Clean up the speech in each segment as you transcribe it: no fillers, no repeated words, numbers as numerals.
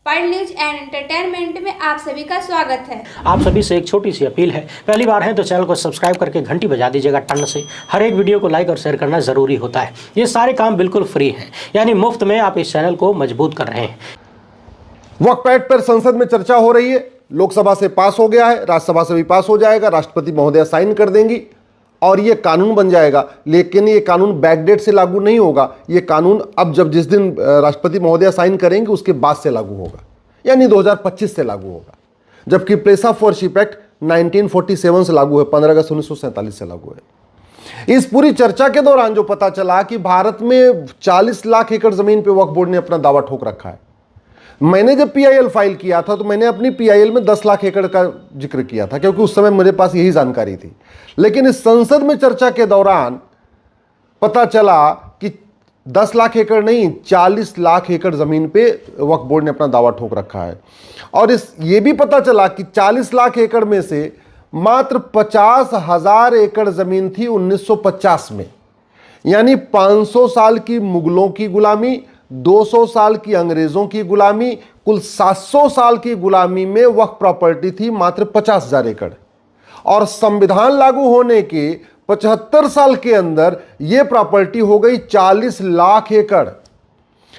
World news and entertainment में आप सभी का स्वागत है। आप सभी से एक छोटी सी अपील है, पहली बार है तो चैनल को सब्सक्राइब करके घंटी बजा दीजिएगा टन से। हर एक वीडियो को लाइक और शेयर करना जरूरी होता है। ये सारे काम बिल्कुल फ्री हैं, यानी मुफ्त में आप इस चैनल को मजबूत कर रहे हैं। वक्फ एक्ट पर संसद में चर्चा हो रही है। लोकसभा से पास हो गया है, राज्यसभा से भी पास हो जाएगा, राष्ट्रपति महोदया साइन कर देंगी और ये कानून बन जाएगा। लेकिन ये कानून बैकडेट से लागू नहीं होगा। ये कानून अब जिस दिन राष्ट्रपति महोदया साइन करेंगे उसके बाद से लागू होगा, यानी 2025 से लागू होगा। जबकि प्लेस ऑफ वर्शिप एक्ट 1947 से लागू है, 15 अगस्त 1947 से लागू है। इस पूरी चर्चा के दौरान जो पता चला कि भारत में 40 लाख एकड़ जमीन पे वक्फ बोर्ड ने अपना दावा ठोक रखा है। मैंने जब पीआईएल फाइल किया था तो मैंने अपनी पीआईएल में 10 लाख एकड़ का जिक्र किया था, क्योंकि उस समय मेरे पास यही जानकारी थी। लेकिन इस संसद में चर्चा के दौरान पता चला कि 10 लाख एकड़ नहीं, 40 लाख एकड़ जमीन पे वक्फ बोर्ड ने अपना दावा ठोक रखा है। और ये भी पता चला कि 40 लाख एकड़ में से मात्र 50,000 एकड़ जमीन थी 1950 में, यानी 500 साल की मुगलों की गुलामी, 200 साल की अंग्रेजों की गुलामी, कुल 700 साल की गुलामी में वक्फ प्रॉपर्टी थी मात्र 50,000 एकड़। और संविधान लागू होने के 75 साल के अंदर यह प्रॉपर्टी हो गई 40 लाख एकड़।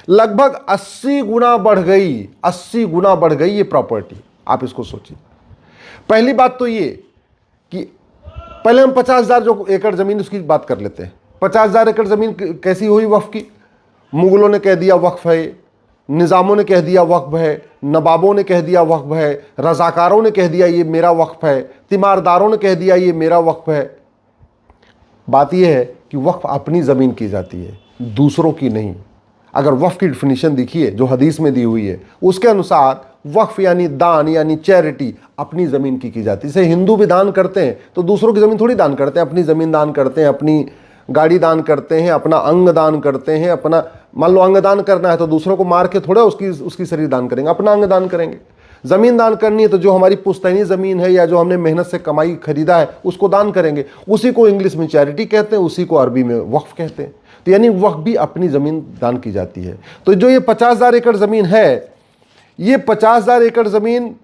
लगभग 80 गुना बढ़ गई, 80 गुना बढ़ गई ये प्रॉपर्टी। आप इसको सोचिए। पहली बात तो ये कि पहले हम 50,000 जो एकड़ जमीन उसकी बात कर लेते हैं। 50,000 एकड़ जमीन कैसी हुई वक्फ की? मुगलों ने कह दिया वक्फ है, निज़ामों ने कह दिया वक्फ है, नवाबों ने कह दिया वक्फ है, रजाकारों ने कह दिया ये मेरा वक्फ है, तीमारदारों ने कह दिया ये मेरा वक्फ है। बात यह है कि वक्फ अपनी ज़मीन की जाती है, दूसरों की नहीं। अगर वक्फ की डिफिनीशन देखिए जो हदीस में दी हुई है, उसके अनुसार वक्फ यानी दान यानी चैरिटी अपनी ज़मीन की जाती है। जैसे हिंदू भी दान करते हैं तो दूसरों की ज़मीन थोड़ी दान करते हैं, अपनी ज़मीन दान करते हैं, अपनी गाड़ी दान करते हैं, अपना अंग दान करते हैं। अपना मान लो अंग दान करना है तो दूसरों को मार के थोड़ा उसकी शरीर दान करेंगे, अपना अंग दान करेंगे। ज़मीन दान करनी है तो जो हमारी पुश्तैनी ज़मीन है या जो हमने मेहनत से कमाई खरीदा है उसको दान करेंगे। उसी को इंग्लिश में चैरिटी कहते हैं, उसी को अरबी में वक्फ कहते हैं। तो यानी वक्फ भी अपनी ज़मीन दान की जाती है। तो जो ये 50,000 एकड़ ज़मीन है, ये 50,000 एकड़ ज़मीन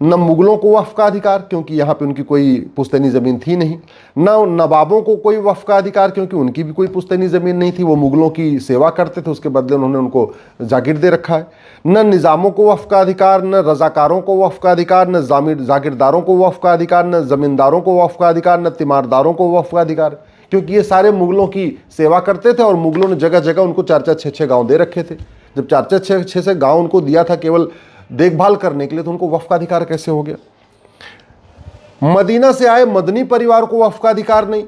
न मुगलों को वक्फ का अधिकार, क्योंकि यहाँ पे उनकी कोई पुश्तैनी ज़मीन थी नहीं, न नवाबों को कोई वक्फ का अधिकार, क्योंकि उनकी भी कोई पुश्तैनी ज़मीन नहीं थी। वो मुगलों की सेवा करते थे, उसके बदले उन्होंने उनको जागीर दे रखा है। न निज़ामों को वक्फ का अधिकार, न रजाकारों को वक्फ का अधिकार, न जागीरदारों को वक्फ का अधिकार, न ज़मींदारों को वक्फ का अधिकार, न तीमारदारों को वक्फ का अधिकार, क्योंकि ये सारे मुगलों की सेवा करते थे और मुगलों ने जगह जगह उनको 4-4, 6-6 गाँव दे रखे थे। जब 4-4, 6-6 गाँव उनको दिया था केवल देखभाल करने के लिए, तो उनको वक्फ का अधिकार कैसे हो गया? मदीना से आए मदनी परिवार को वक्फ का अधिकार नहीं,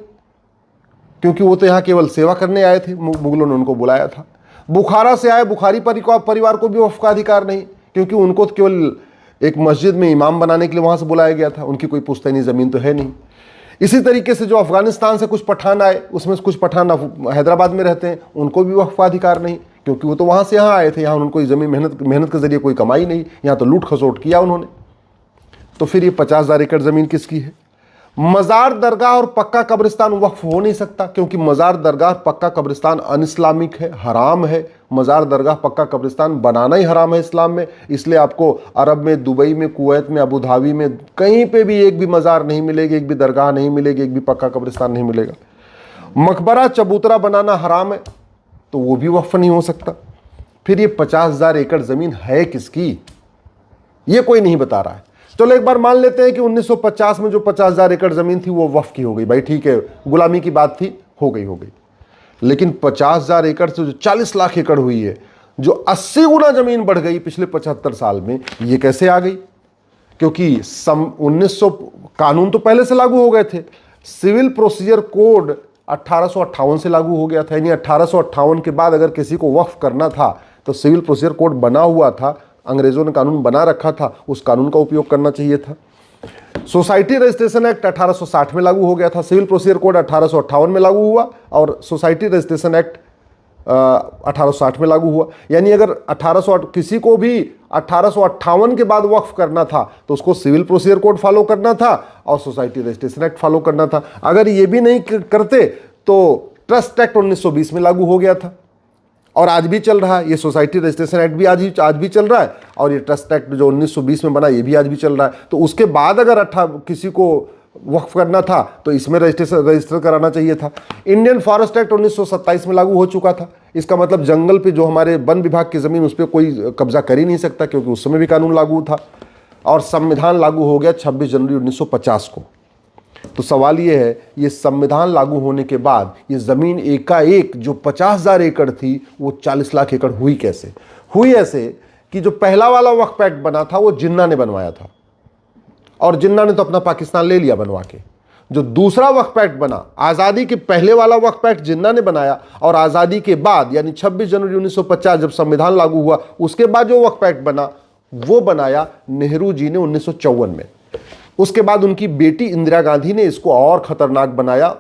क्योंकि वो तो यहाँ केवल सेवा करने आए थे, मुगलों ने उनको बुलाया था। बुखारा से आए बुखारी परिवार को भी वक्फ का अधिकार नहीं, क्योंकि उनको तो केवल एक मस्जिद में इमाम बनाने के लिए वहाँ से बुलाया गया था, उनकी कोई पुश्तैनी ज़मीन तो है नहीं। इसी तरीके से जो अफगानिस्तान से कुछ पठान आए, उसमें कुछ पठान हैदराबाद में रहते हैं, उनको भी वक्फ का अधिकार नहीं, क्योंकि वो तो वहाँ से यहाँ आए थे। यहाँ उनको ज़मीन मेहनत के ज़रिए कोई कमाई नहीं, यहाँ तो लूट खसोट किया उन्होंने। तो फिर ये 50,000 एकड़ ज़मीन किसकी है? मज़ार, दरगाह और पक्का कब्रिस्तान वक्फ हो नहीं सकता, क्योंकि मज़ार, दरगाह, पक्का कब्रिस्तान अनइस्लामिक है, हराम है। मज़ार, दरगाह, पक्का कब्रिस्तान बनाना ही हराम है इस्लाम में। इसलिए आपको अरब में, दुबई में, कुवैत में, अबू धाबी में कहीं पे भी एक भी मज़ार नहीं मिलेगी, एक भी दरगाह नहीं मिलेगी, एक भी पक्का कब्रिस्तान नहीं मिलेगा। मकबरा, चबूतरा बनाना हराम है, तो वो भी वक्फ नहीं हो सकता। फिर ये 50,000 एकड़ ज़मीन है किसकी, ये कोई नहीं बता रहा है। चलो एक बार मान लेते हैं कि 1950 में जो 50,000 एकड़ ज़मीन थी वो वक्फ की हो गई। भाई ठीक है, गुलामी की बात थी, हो गई। लेकिन 50,000 एकड़ से जो 40 लाख एकड़ हुई है, जो 80 गुना ज़मीन बढ़ गई पिछले 75 साल में, ये कैसे आ गई? क्योंकि 1900 कानून तो पहले से लागू हो गए थे। सिविल प्रोसीजर कोड 1858 से लागू हो गया था, यानी 1858 के बाद अगर किसी को वक्फ करना था तो सिविल प्रोसीजर कोड बना हुआ था, अंग्रेज़ों ने कानून बना रखा था, उस कानून का उपयोग करना चाहिए था। सोसाइटी रजिस्ट्रेशन एक्ट 1860 में लागू हो गया था, सिविल प्रोसीजर कोड 1858 में लागू हुआ और सोसाइटी रजिस्ट्रेशन एक्ट 1860 में लागू हुआ। यानी अगर 1800 किसी को भी 1858 के बाद वक्फ करना था तो उसको सिविल प्रोसीजर कोड फॉलो करना था और सोसाइटी रजिस्ट्रेशन एक्ट फॉलो करना था। अगर ये भी नहीं करते तो ट्रस्ट एक्ट 1920 में लागू हो गया था। और आज भी चल रहा है। ये सोसाइटी रजिस्ट्रेशन एक्ट भी आज भी चल रहा है, और ये ट्रस्ट एक्ट जो 1920 में बना ये भी आज भी चल रहा है। तो उसके बाद अगर किसी को वक्फ करना था तो इसमें रजिस्टर कराना चाहिए था। इंडियन फॉरेस्ट एक्ट 1927 में लागू हो चुका था। इसका मतलब जंगल पे जो हमारे वन विभाग की ज़मीन उस पर कोई कब्जा कर ही नहीं सकता, क्योंकि उस समय भी कानून लागू था। और संविधान लागू हो गया 26 जनवरी 1950 को। तो सवाल ये है, ये संविधान लागू होने के बाद ये ज़मीन एकाएक जो 50,000 एकड़ थी वो 40 लाख एकड़ हुई कैसे? हुई ऐसे कि जो पहला वाला वक्फ एक्ट बना था वो जिन्ना ने बनवाया था, और जिन्ना ने तो अपना पाकिस्तान ले लिया बनवा के। जो दूसरा वक्फ एक्ट बना, आज़ादी के पहले वाला वक्फ एक्ट जिन्ना ने बनाया, और आज़ादी के बाद यानी 26 जनवरी 1950 जब संविधान लागू हुआ उसके बाद जो वक्फ एक्ट बना वो बनाया नेहरू जी ने 1954 में। उसके बाद उनकी बेटी इंदिरा गांधी ने इसको और ख़तरनाक बनाया।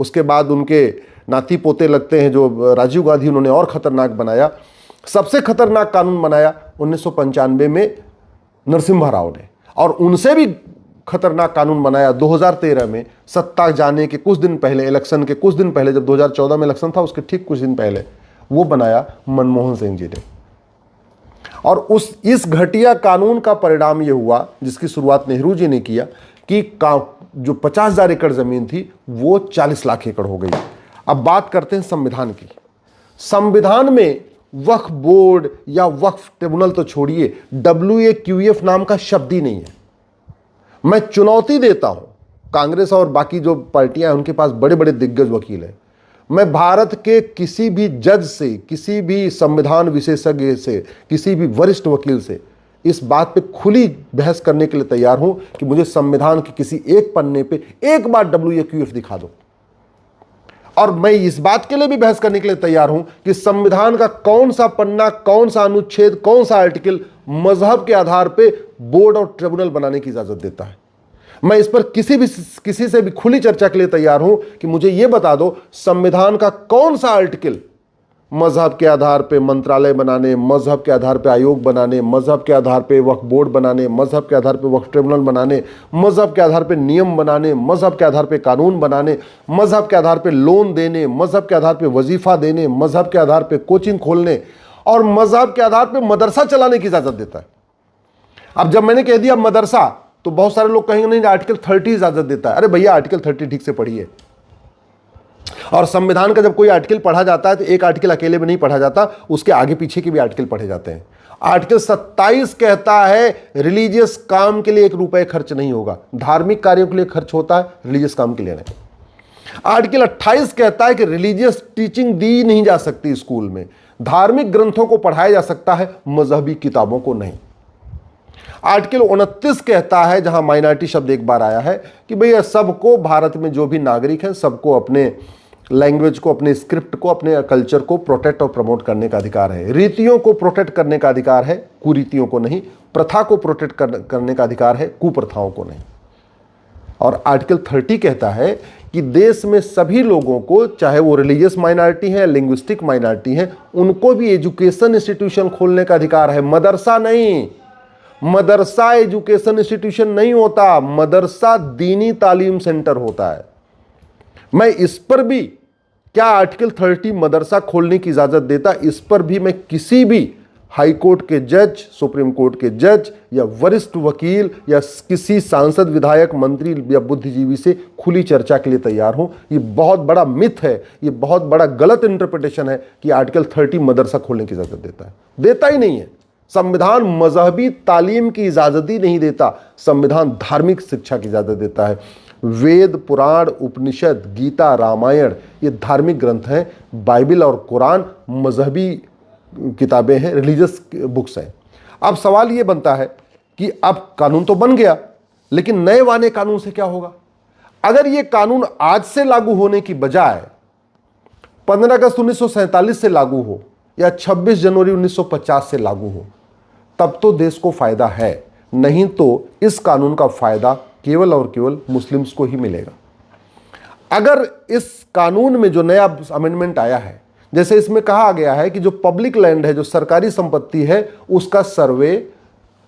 उसके बाद उनके नाती पोते लगते हैं जो राजीव गांधी, उन्होंने और ख़तरनाक बनाया। सबसे खतरनाक कानून बनाया 1995 में नरसिम्हा राव ने, और उनसे भी खतरनाक कानून बनाया 2013 में, सत्ता जाने के कुछ दिन पहले, इलेक्शन के कुछ दिन पहले, जब 2014 में इलेक्शन था उसके ठीक कुछ दिन पहले वो बनाया मनमोहन सिंह जी ने। और इस घटिया कानून का परिणाम ये हुआ, जिसकी शुरुआत नेहरू जी ने किया, कि जो 50,000 एकड़ ज़मीन थी वो 40 लाख एकड़ हो गई। अब बात करते हैं संविधान की। संविधान में वक्फ बोर्ड या वक्फ ट्रिब्यूनल तो छोड़िए, WAQF नाम का शब्द ही नहीं है। मैं चुनौती देता हूं, कांग्रेस और बाकी जो पार्टियां हैं उनके पास बड़े बड़े दिग्गज वकील हैं, मैं भारत के किसी भी जज से, किसी भी संविधान विशेषज्ञ से, किसी भी वरिष्ठ वकील से इस बात पे खुली बहस करने के लिए तैयार हूं कि मुझे संविधान के किसी एक पन्ने पे एक बार WAQF दिखा दो। और मैं इस बात के लिए भी बहस करने के लिए तैयार हूं कि संविधान का कौन सा पन्ना, कौन सा अनुच्छेद, कौन सा आर्टिकल मजहब के आधार पे बोर्ड और ट्रिब्यूनल बनाने की इजाजत देता है। मैं इस पर किसी से भी खुली चर्चा के लिए तैयार हूं कि मुझे यह बता दो संविधान का कौन सा आर्टिकल मजहब के आधार पे मंत्रालय बनाने, मजहब के आधार पे आयोग बनाने, मजहब के आधार पे वक्फ बोर्ड बनाने, मजहब के आधार पे वक्फ ट्रिब्यूनल बनाने, मजहब के आधार पे नियम बनाने, मजहब के आधार पे कानून बनाने, मजहब के आधार पे लोन देने, मजहब के आधार पे वजीफा देने, मजहब के आधार पे कोचिंग खोलने और मजहब के आधार पे मदरसा चलाने की इजाजत देता है। अब जब मैंने कह दिया मदरसा तो बहुत सारे लोग कहेंगे नहीं आर्टिकल 30 इजाजत देता है। अरे भैया आर्टिकल 30 ठीक से पढ़िए। और संविधान का जब कोई आर्टिकल पढ़ा जाता है तो एक आर्टिकल अकेले में नहीं पढ़ा जाता, उसके आगे पीछे के भी आर्टिकल पढ़े जाते हैं। आर्टिकल 27 कहता है रिलीजियस काम के लिए 1 रुपए खर्च नहीं होगा, धार्मिक कार्यों के लिए खर्च होता है, रिलीजियस काम के लिए नहीं। आर्टिकल 28 कहता है कि रिलीजियस टीचिंग दी नहीं जा सकती स्कूल में, धार्मिक ग्रंथों को पढ़ाया जा सकता है, मजहबी किताबों को नहीं। आर्टिकल 29 कहता है, जहां माइनॉरिटी शब्द एक बार आया है, कि भैया सबको, भारत में जो भी नागरिक हैं सबको अपने लैंग्वेज को, अपने स्क्रिप्ट को, अपने कल्चर को प्रोटेक्ट और प्रमोट करने का अधिकार है। रीतियों को प्रोटेक्ट करने का अधिकार है, कुरीतियों को नहीं। प्रथा को प्रोटेक्ट करने का अधिकार है, कुप्रथाओं को नहीं। और आर्टिकल 30 कहता है कि देश में सभी लोगों को, चाहे वो रिलीजियस माइनॉरिटी है, लिंग्विस्टिक माइनॉरिटी है, उनको भी एजुकेशन इंस्टीट्यूशन खोलने का अधिकार है। मदरसा नहीं, मदरसा एजुकेशन इंस्टीट्यूशन नहीं होता, मदरसा दीनी तालीम सेंटर होता है। मैं इस पर भी, क्या आर्टिकल 30 मदरसा खोलने की इजाजत देता, इस पर भी मैं किसी भी हाई कोर्ट के जज, सुप्रीम कोर्ट के जज या वरिष्ठ वकील या किसी सांसद, विधायक, मंत्री या बुद्धिजीवी से खुली चर्चा के लिए तैयार हूं। ये बहुत बड़ा मिथ है, ये बहुत बड़ा गलत इंटरप्रिटेशन है कि आर्टिकल 30 मदरसा खोलने की इजाजत देता है। देता ही नहीं है। संविधान मजहबी तालीम की इजाजत ही नहीं देता, संविधान धार्मिक शिक्षा की इजाजत देता है। वेद, पुराण, उपनिषद, गीता, रामायण ये धार्मिक ग्रंथ हैं। बाइबल और कुरान मजहबी किताबें हैं, रिलीजियस बुक्स हैं। अब सवाल ये बनता है कि अब कानून तो बन गया, लेकिन नए वाले कानून से क्या होगा? अगर ये कानून आज से लागू होने की बजाय 15 अगस्त 1947 से लागू हो या 26 जनवरी 1950 से लागू हो, तब तो देश को फायदा है, नहीं तो इस कानून का फायदा केवल और केवल मुस्लिम्स को ही मिलेगा। अगर इस कानून में जो नया अमेंडमेंट आया है, जैसे इसमें कहा गया है कि जो पब्लिक लैंड है, जो सरकारी संपत्ति है, उसका सर्वे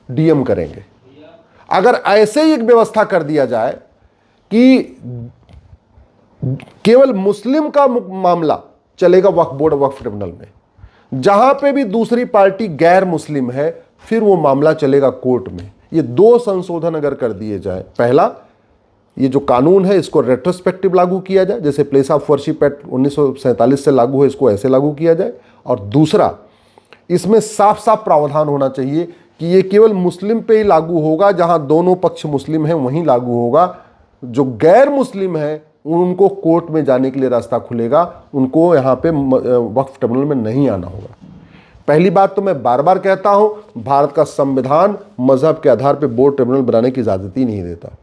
डीएम करेंगे। अगर ऐसे ही एक व्यवस्था कर दिया जाए कि केवल मुस्लिम का मामला चलेगा वक्फ बोर्ड और वक्फ ट्रिब्यूनल में, जहां पे भी दूसरी पार्टी गैर मुस्लिम है फिर वो मामला चलेगा कोर्ट में। ये दो संशोधन अगर कर दिए जाए, पहला ये जो कानून है इसको रेट्रोस्पेक्टिव लागू किया जाए, जैसे प्लेस ऑफ वर्शिप एक्ट 1947 से लागू है इसको ऐसे लागू किया जाए, और दूसरा इसमें साफ साफ प्रावधान होना चाहिए कि ये केवल मुस्लिम पे ही लागू होगा, जहां दोनों पक्ष मुस्लिम हैं वहीं लागू होगा। जो गैर मुस्लिम है उनको कोर्ट में जाने के लिए रास्ता खुलेगा, उनको यहाँ पे वक्फ ट्रिब्यूनल में नहीं आना होगा। पहली बात तो मैं बार बार कहता हूं, भारत का संविधान मजहब के आधार पर बोर्ड ट्रिब्यूनल बनाने की इजाजत ही नहीं देता,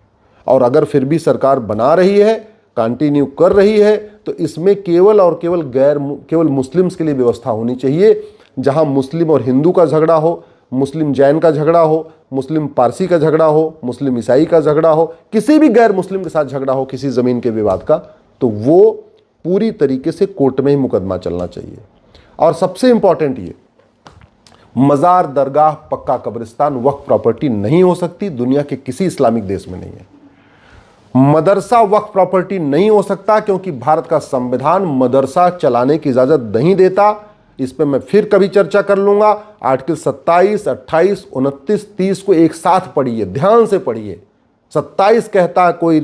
और अगर फिर भी सरकार बना रही है, कंटिन्यू कर रही है, तो इसमें केवल और केवल मुस्लिम्स के लिए व्यवस्था होनी चाहिए। जहां मुस्लिम और हिंदू का झगड़ा हो, मुस्लिम जैन का झगड़ा हो, मुस्लिम पारसी का झगड़ा हो, मुस्लिम ईसाई का झगड़ा हो, किसी भी गैर मुस्लिम के साथ झगड़ा हो किसी जमीन के विवाद का, तो वो पूरी तरीके से कोर्ट में ही मुकदमा चलना चाहिए। और सबसे इंपॉर्टेंट ये, मजार, दरगाह, पक्का कब्रिस्तान वक्फ प्रॉपर्टी नहीं हो सकती, दुनिया के किसी इस्लामिक देश में नहीं है। मदरसा वक्फ प्रॉपर्टी नहीं हो सकता क्योंकि भारत का संविधान मदरसा चलाने की इजाजत नहीं देता। इस पे मैं फिर कभी चर्चा कर लूंगा। आर्टिकल 27, 28, 29, 30 को एक साथ पढ़िए, ध्यान से पढ़िए। 27 कहता है कोई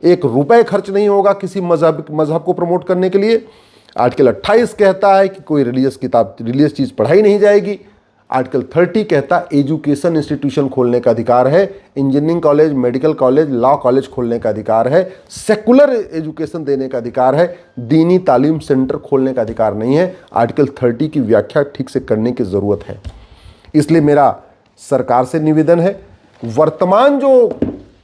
1 रुपए खर्च नहीं होगा किसी मजहब को प्रमोट करने के लिए। आर्टिकल 28 कहता है कि कोई रिलीजियस चीज पढ़ाई नहीं जाएगी। आर्टिकल 30 कहता है एजुकेशन इंस्टीट्यूशन खोलने का अधिकार है, engineering college, medical college, law college खोलने का अधिकार है, सेकुलर एजुकेशन देने का अधिकार है, दीनी तालीम सेंटर खोलने का अधिकार नहीं है। आर्टिकल 30 की व्याख्या ठीक से करने की ज़रूरत है। इसलिए मेरा सरकार से निवेदन है, वर्तमान जो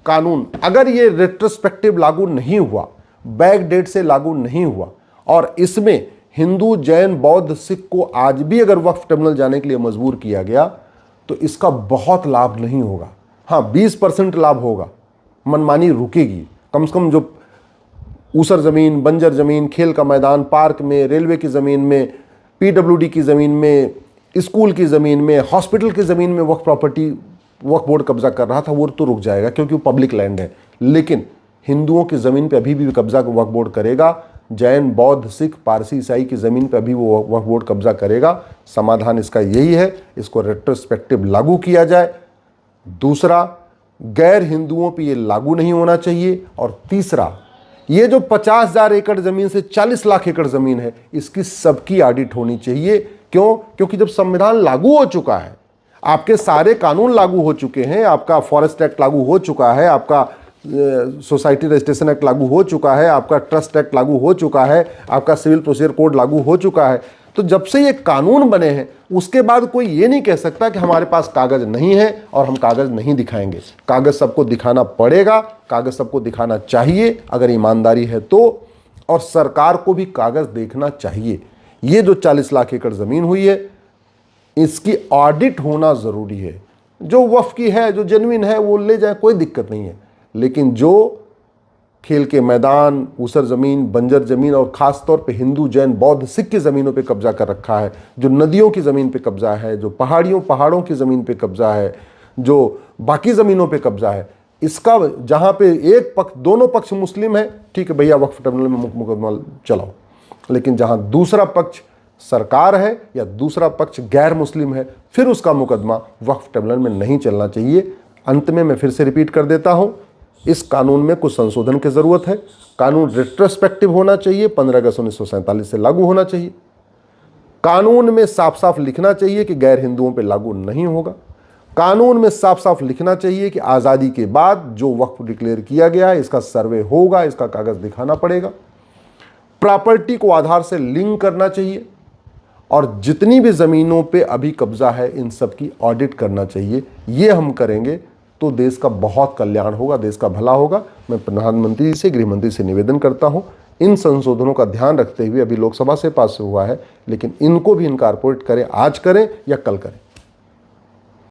कानून अगर ये रेट्रोस्पेक्टिव लागू नहीं हुआ, बैक डेट से लागू नहीं हुआ, और इसमें हिंदू, जैन, बौद्ध, सिख को आज भी अगर वक्फ ट्रिब्यूनल जाने के लिए मजबूर किया गया तो इसका बहुत लाभ नहीं होगा। हाँ, 20% लाभ होगा, मनमानी रुकेगी। कम से कम जो ऊसर ज़मीन, बंजर ज़मीन, खेल का मैदान, पार्क में, रेलवे की ज़मीन में, पीडब्ल्यूडी की ज़मीन में, स्कूल की ज़मीन में, हॉस्पिटल की ज़मीन में वक्फ प्रॉपर्टी वक्फ बोर्ड कब्जा कर रहा था, वो तो रुक जाएगा क्योंकि वो पब्लिक लैंड है। लेकिन हिंदुओं की ज़मीन पर अभी भी कब्जा वक्फ बोर्ड करेगा, जैन, बौद्ध, सिख, पारसी, ईसाई की ज़मीन पर अभी वो वक्फ बोर्ड कब्जा करेगा। समाधान इसका यही है, इसको रेट्रोस्पेक्टिव लागू किया जाए। दूसरा, गैर हिंदुओं पे ये लागू नहीं होना चाहिए। और तीसरा, ये जो 50,000 एकड़ ज़मीन से 40 लाख एकड़ ज़मीन है, इसकी सबकी ऑडिट होनी चाहिए। क्यों? क्योंकि जब संविधान लागू हो चुका है, आपके सारे कानून लागू हो चुके हैं, आपका फॉरेस्ट एक्ट लागू हो चुका है, आपका सोसाइटी रजिस्ट्रेशन एक्ट लागू हो चुका है, आपका ट्रस्ट एक्ट लागू हो चुका है, आपका सिविल प्रोसीजर कोड लागू हो चुका है, तो जब से ये कानून बने हैं उसके बाद कोई ये नहीं कह सकता कि हमारे पास कागज नहीं है और हम कागज नहीं दिखाएंगे। कागज सबको दिखाना पड़ेगा, कागज सबको दिखाना चाहिए अगर ईमानदारी है तो, और सरकार को भी कागज देखना चाहिए। ये जो 40 लाख एकड़ ज़मीन हुई है इसकी ऑडिट होना ज़रूरी है। जो वक्फ की है, जो जेन्युइन है, वो ले जाए, कोई दिक्कत नहीं है। लेकिन जो खेल के मैदान, ऊसर ज़मीन, बंजर ज़मीन और ख़ास तौर पे हिंदू, जैन, बौद्ध, सिख की ज़मीनों पे कब्जा कर रखा है, जो नदियों की ज़मीन पे कब्जा है, जो पहाड़ों की ज़मीन पे कब्जा है, जो बाकी ज़मीनों पे कब्जा है, इसका जहाँ पे एक पक्ष, दोनों पक्ष मुस्लिम है, ठीक है भैया वक्फ ट्रिब्यूनल में मुकदमा चलाओ। लेकिन जहाँ दूसरा पक्ष सरकार है या दूसरा पक्ष गैर मुस्लिम है, फिर उसका मुकदमा वक्फ ट्रिब्यूनल में नहीं चलना चाहिए। अंत में मैं फिर से रिपीट कर देता हूँ, इस कानून में कुछ संशोधन की ज़रूरत है। कानून रेट्रोस्पेक्टिव होना चाहिए, 15 अगस्त 1947 से लागू होना चाहिए। कानून में साफ साफ लिखना चाहिए कि गैर हिंदुओं पे लागू नहीं होगा। कानून में साफ साफ लिखना चाहिए कि आज़ादी के बाद जो वक्फ डिक्लेयर किया गया है इसका सर्वे होगा, इसका कागज़ दिखाना पड़ेगा। प्रॉपर्टी को आधार से लिंक करना चाहिए, और जितनी भी ज़मीनों पे अभी कब्जा है इन सब की ऑडिट करना चाहिए। ये हम करेंगे तो देश का बहुत कल्याण होगा, देश का भला होगा। मैं प्रधानमंत्री से, गृह मंत्री से निवेदन करता हूं, इन संशोधनों का ध्यान रखते हुए, अभी लोकसभा से पास हुआ है लेकिन इनको भी इनकॉर्पोरेट करें, आज करें या कल करें।